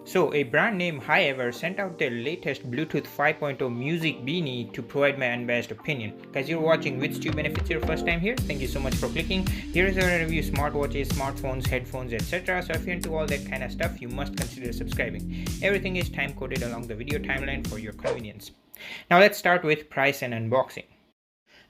So, a brand name HIGHEVER sent out their latest Bluetooth 5.0 music beanie to provide my unbiased opinion. Guys, you're watching Which Tube Benefits your first time here. Thank you so much for clicking. Here is our review: smartwatches, smartphones, headphones, etc. So, if you're into all that kind of stuff, you must consider subscribing. Everything is time coded along the video timeline for your convenience. Now, let's start with price and unboxing.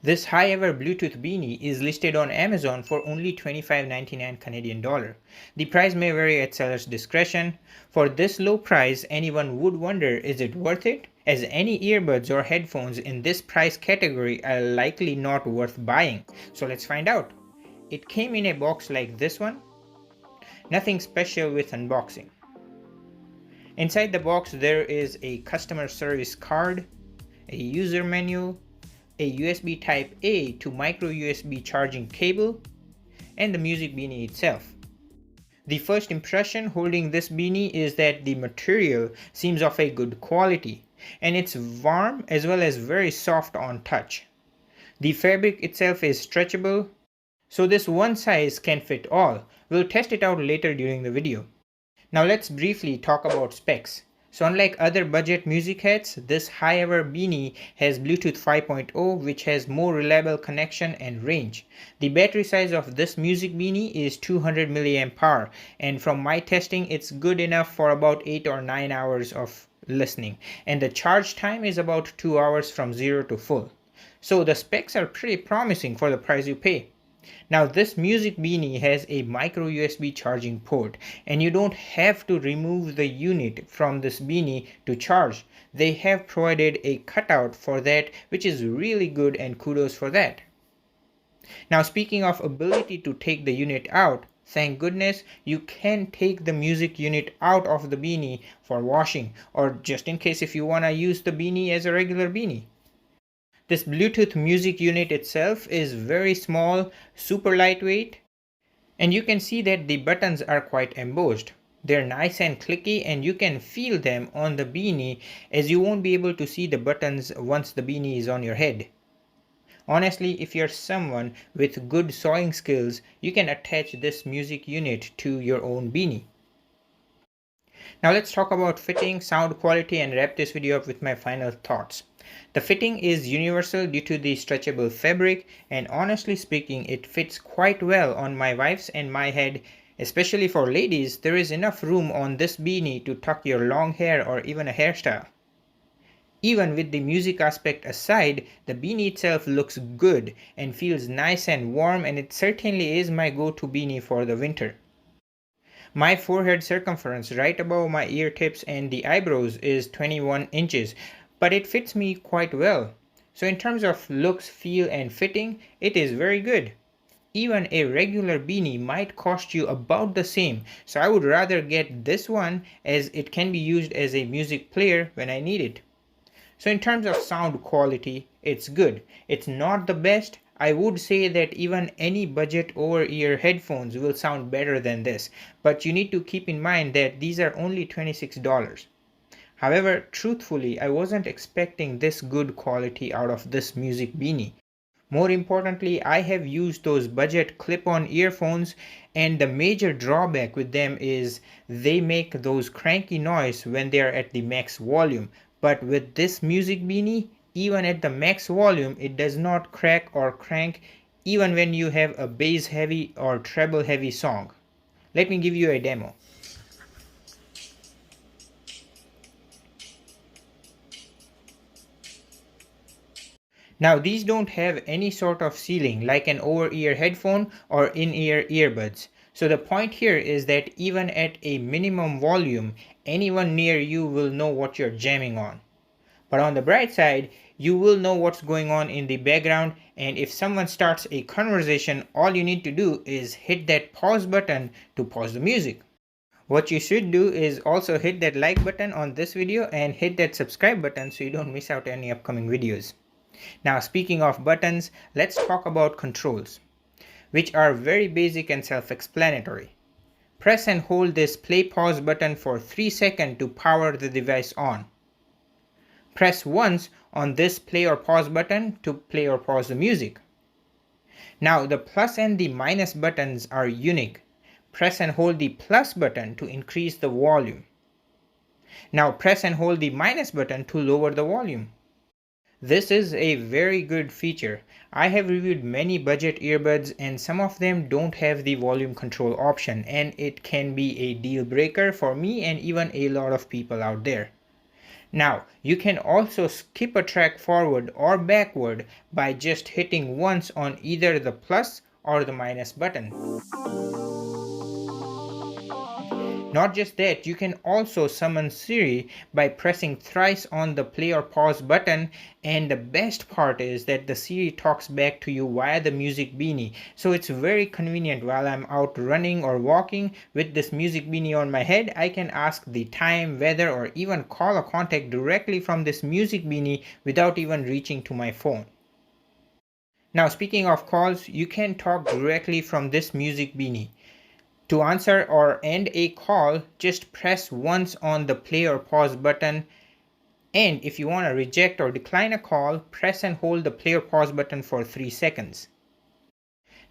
This HIGHEVER Bluetooth beanie is listed on Amazon for only $25.99 Canadian dollar. The price may vary at seller's discretion. For this low price, anyone would wonder, is it worth it? As any earbuds or headphones in this price category are likely not worth buying. So let's find out. It came in a box like this one. Nothing special with unboxing. Inside the box there is a customer service card, a user manual, a USB Type A to micro USB charging cable, and the music beanie itself. The first impression holding this beanie is that the material seems of a good quality, and it's warm as well as very soft on touch. The fabric itself is stretchable, so this one size can fit all. We'll test it out later during the video. Now let's briefly talk about specs. So unlike other budget music heads, this HIGHEVER beanie has Bluetooth 5.0, which has more reliable connection and range. The battery size of this music beanie is 200 mAh, and from my testing it's good enough for about 8 or 9 hours of listening, and the charge time is about 2 hours from 0 to full. So the specs are pretty promising for the price you pay. Now this music beanie has a micro USB charging port, and you don't have to remove the unit from this beanie to charge. They have provided a cutout for that, which is really good, and kudos for that. Now speaking of ability to take the unit out, thank goodness you can take the music unit out of the beanie for washing, or just in case if you want to use the beanie as a regular beanie. This Bluetooth music unit itself is very small, super lightweight, and you can see that the buttons are quite embossed. They're nice and clicky, and you can feel them on the beanie, as you won't be able to see the buttons once the beanie is on your head. Honestly, if you're someone with good sewing skills, you can attach this music unit to your own beanie. Now let's talk about fitting, sound quality, and wrap this video up with my final thoughts. The fitting is universal due to the stretchable fabric, and honestly speaking it fits quite well on my wife's and my head. Especially for ladies, there is enough room on this beanie to tuck your long hair or even a hairstyle. Even with the music aspect aside, the beanie itself looks good and feels nice and warm, and it certainly is my go-to beanie for the winter. My forehead circumference right above my ear tips and the eyebrows is 21 inches, but it fits me quite well. So in terms of looks, feel, and fitting, it is very good. Even a regular beanie might cost you about the same, so I would rather get this one as it can be used as a music player when I need it. So in terms of sound quality, it's good. It's not the best. I would say that even any budget over-ear headphones will sound better than this, but you need to keep in mind that these are only $26. However, truthfully, I wasn't expecting this good quality out of this music beanie. More importantly, I have used those budget clip-on earphones, and the major drawback with them is they make those cranky noise when they are at the max volume. But with this music beanie, even at the max volume, it does not crack or crank even when you have a bass heavy or treble heavy song. Let me give you a demo. Now these don't have any sort of ceiling like an over-ear headphone or in-ear earbuds. So the point here is that even at a minimum volume, anyone near you will know what you're jamming on. But on the bright side, you will know what's going on in the background, and if someone starts a conversation, all you need to do is hit that pause button to pause the music. What you should do is also hit that like button on this video and hit that subscribe button so you don't miss out any upcoming videos. Now speaking of buttons, let's talk about controls, which are very basic and self-explanatory. Press and hold this play pause button for 3 seconds to power the device on. Press once on this play or pause button to play or pause the music. Now the plus and the minus buttons are unique. Press and hold the plus button to increase the volume. Now press and hold the minus button to lower the volume. This is a very good feature. I have reviewed many budget earbuds and some of them don't have the volume control option, and it can be a deal breaker for me and even a lot of people out there. Now, you can also skip a track forward or backward by just hitting once on either the plus or the minus button. Not just that, you can also summon Siri by pressing thrice on the play or pause button, and the best part is that the Siri talks back to you via the Music Beanie. So it's very convenient while I'm out running or walking with this Music Beanie on my head. I can ask the time, weather, or even call a contact directly from this Music Beanie without even reaching to my phone. Now speaking of calls, you can talk directly from this Music Beanie. To answer or end a call, just press once on the play or pause button, and if you want to reject or decline a call, press and hold the play or pause button for 3 seconds.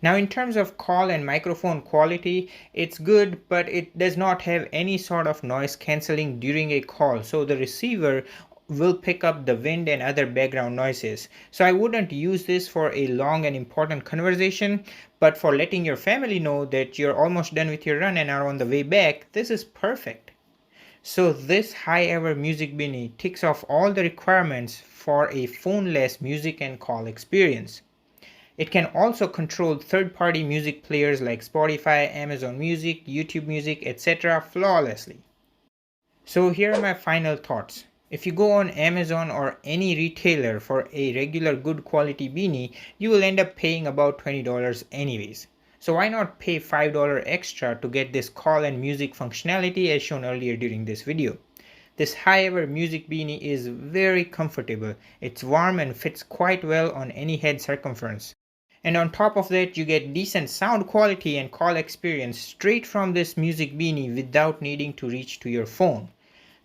Now in terms of call and microphone quality, it's good, but it does not have any sort of noise cancelling during a call, so the receiver will pick up the wind and other background noises. So I wouldn't use this for a long and important conversation, but for letting your family know that you're almost done with your run and are on the way back, this is perfect. So this HIGHEVER Music Beanie ticks off all the requirements for a phone-less music and call experience. It can also control third-party music players like Spotify, Amazon Music, YouTube Music, etc. flawlessly. So here are my final thoughts. If you go on Amazon or any retailer for a regular good quality beanie, you will end up paying about $20 anyways. So why not pay $5 extra to get this call and music functionality as shown earlier during this video. This HIGHEVER Music Beanie is very comfortable. It's warm and fits quite well on any head circumference. And on top of that, you get decent sound quality and call experience straight from this Music Beanie without needing to reach to your phone.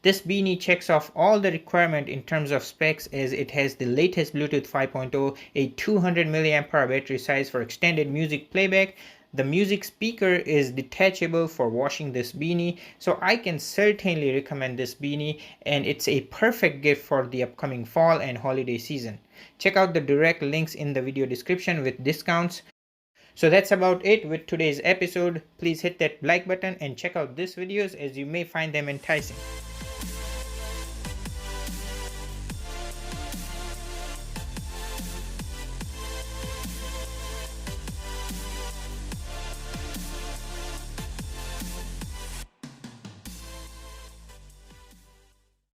This beanie checks off all the requirements in terms of specs, as it has the latest Bluetooth 5.0, a 200 mAh battery size for extended music playback. The music speaker is detachable for washing this beanie, so I can certainly recommend this beanie, and it's a perfect gift for the upcoming fall and holiday season. Check out the direct links in the video description with discounts. So that's about it with today's episode. Please hit that like button and check out these videos as you may find them enticing.